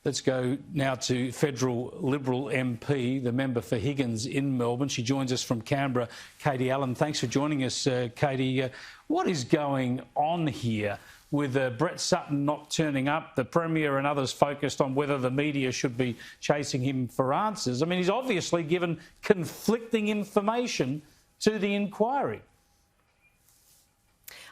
Let's go now to federal Liberal MP, the member for Higgins in Melbourne. She joins us from Canberra, Katie Allen. Thanks for joining us, Katie. What is going on here with Brett Sutton not turning up, the Premier and others focused on whether the media should be chasing him for answers? I mean, he's obviously given conflicting information to the inquiry.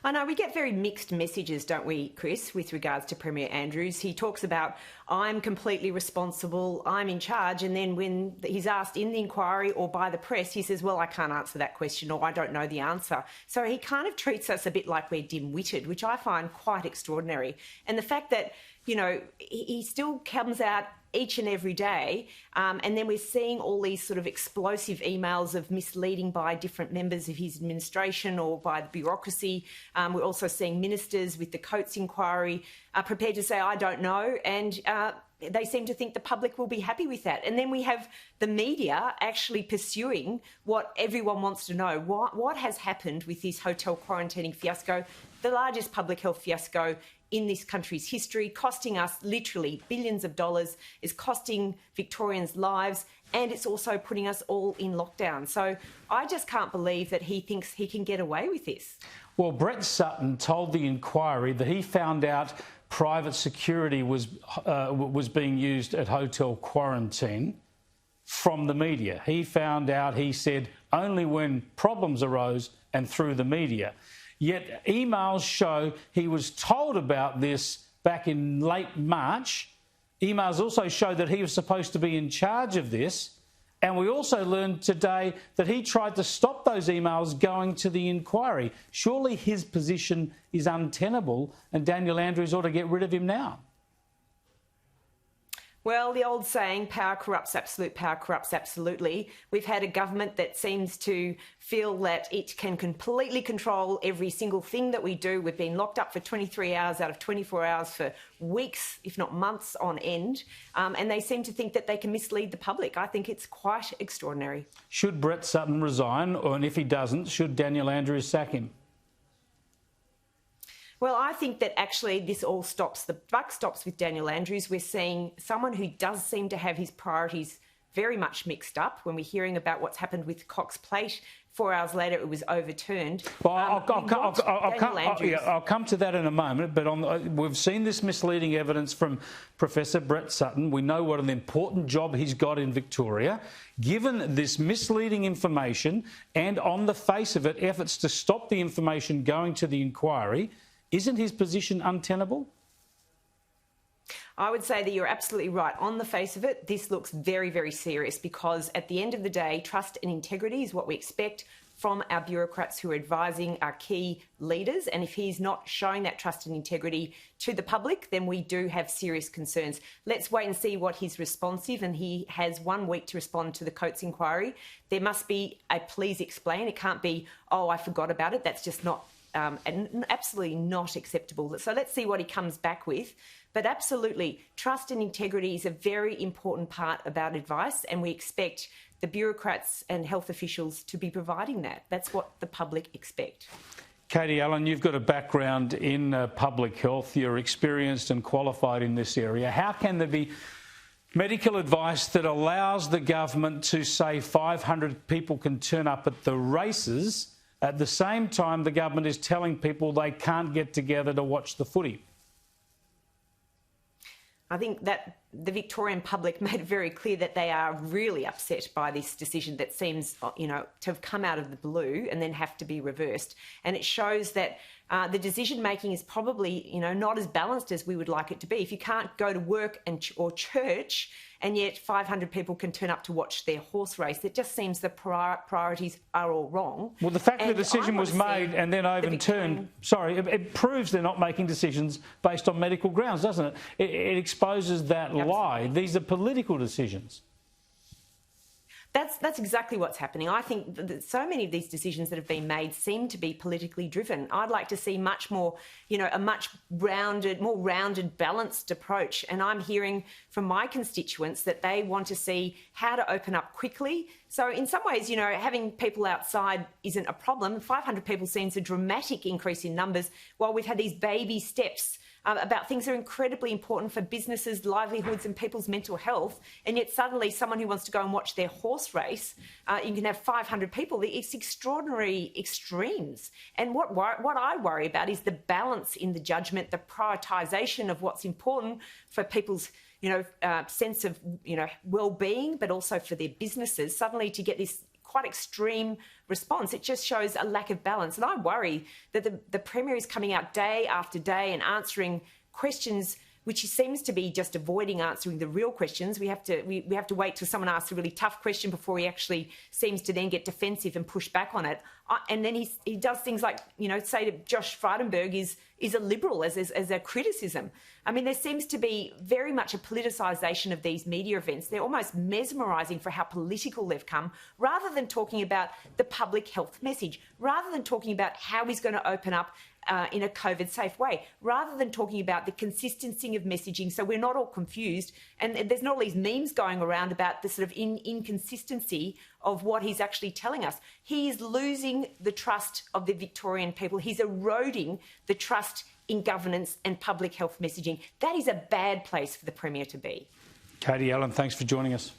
I know we get very mixed messages, don't we, Chris, with regards to Premier Andrews. He talks about, I'm completely responsible, I'm in charge, and then when he's asked in the inquiry or by the press, he says, well, I can't answer that question or I don't know the answer. So he kind of treats us a bit like we're dim-witted, which I find quite extraordinary. And the fact that, you know, he still comes out each and every day, and then we're seeing all these sort of explosive emails of misleading by different members of his administration or by the bureaucracy. We're also seeing ministers with the Coates inquiry prepared to say, I don't know, and they seem to think the public will be happy with that. And then we have the media actually pursuing what everyone wants to know. What has happened with this hotel quarantining fiasco, the largest public health fiasco in this country's history, costing us literally billions of dollars, is costing Victorians lives, and it's also putting us all in lockdown. So I just can't believe that he thinks he can get away with this. Well, Brett Sutton told the inquiry that he found out private security was being used at hotel quarantine from the media. He found out, he said, only when problems arose and through the media. Yet emails show he was told about this back in late March. Emails also show that he was supposed to be in charge of this. And we also learned today that he tried to stop those emails going to the inquiry. Surely his position is untenable and Daniel Andrews ought to get rid of him now. Well, the old saying, power corrupts absolutely. We've had a government that seems to feel that it can completely control every single thing that we do. We've been locked up for 23 hours out of 24 hours for weeks, if not months on end, and they seem to think that they can mislead the public. I think it's quite extraordinary. Should Brett Sutton resign, and if he doesn't, should Daniel Andrews sack him? Well, I think that actually this all stops. The buck stops with Daniel Andrews. We're seeing someone who does seem to have his priorities very much mixed up. When we're hearing about what's happened with Cox Plate, 4 hours later it was overturned. Well, I'll come to that in a moment, but we've seen this misleading evidence from Professor Brett Sutton. We know what an important job he's got in Victoria. Given this misleading information and, on the face of it, efforts to stop the information going to the inquiry, isn't his position untenable? I would say that you're absolutely right. On the face of it, this looks very, very serious because at the end of the day, trust and integrity is what we expect from our bureaucrats who are advising our key leaders. And if he's not showing that trust and integrity to the public, then we do have serious concerns. Let's wait and see what he's responsive, and he has 1 week to respond to the Coates inquiry. There must be a please explain. It can't be, oh, I forgot about it. That's just not and absolutely not acceptable. So let's see what he comes back with. But absolutely, trust and integrity is a very important part about advice, and we expect the bureaucrats and health officials to be providing that. That's what the public expect. Katie Allen, you've got a background in public health. You're experienced and qualified in this area. How can there be medical advice that allows the government to say 500 people can turn up at the races at the same time the government is telling people they can't get together to watch the footy? I think that the Victorian public made it very clear that they are really upset by this decision that seems, you know, to have come out of the blue and then have to be reversed. And it shows that the decision-making is probably, you know, not as balanced as we would like it to be. If you can't go to work or church and yet 500 people can turn up to watch their horse race, it just seems the priorities are all wrong. Well, the fact that the decision was made and then overturned, it proves they're not making decisions based on medical grounds, doesn't it? It exposes that lie. These are political decisions. That's exactly what's happening. I think that so many of these decisions that have been made seem to be politically driven. I'd like to see much more, you know, a much more rounded, balanced approach. And I'm hearing from my constituents that they want to see how to open up quickly. So in some ways, you know, having people outside isn't a problem. 500 people seems a dramatic increase in numbers, while we've had these baby steps about things that are incredibly important for businesses, livelihoods and people's mental health, and yet suddenly someone who wants to go and watch their horse race, you can have 500 people. It's extraordinary extremes. And what I worry about is the balance in the judgment, the prioritisation of what's important for people's sense of well-being, but also for their businesses. Suddenly to get this quite extreme response, it just shows a lack of balance. And I worry that the Premier is coming out day after day and answering questions which he seems to be just avoiding answering the real questions. We have to wait till someone asks a really tough question before he actually seems to then get defensive and push back on it. And then he does things like, say to Josh Frydenberg is a liberal as a criticism. I mean, there seems to be very much a politicisation of these media events. They're almost mesmerising for how political they've come, rather than talking about the public health message, rather than talking about how he's going to open up in a COVID-safe way, rather than talking about the consistency of messaging so we're not all confused and there's not all these memes going around about the sort of inconsistency of what he's actually telling us. He is losing the trust of the Victorian people. He's eroding the trust in governance and public health messaging. That is a bad place for the Premier to be. Katie Allen, thanks for joining us.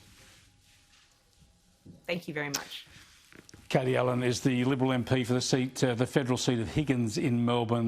Thank you very much. Katie Allen is the Liberal MP for the federal seat of Higgins in Melbourne.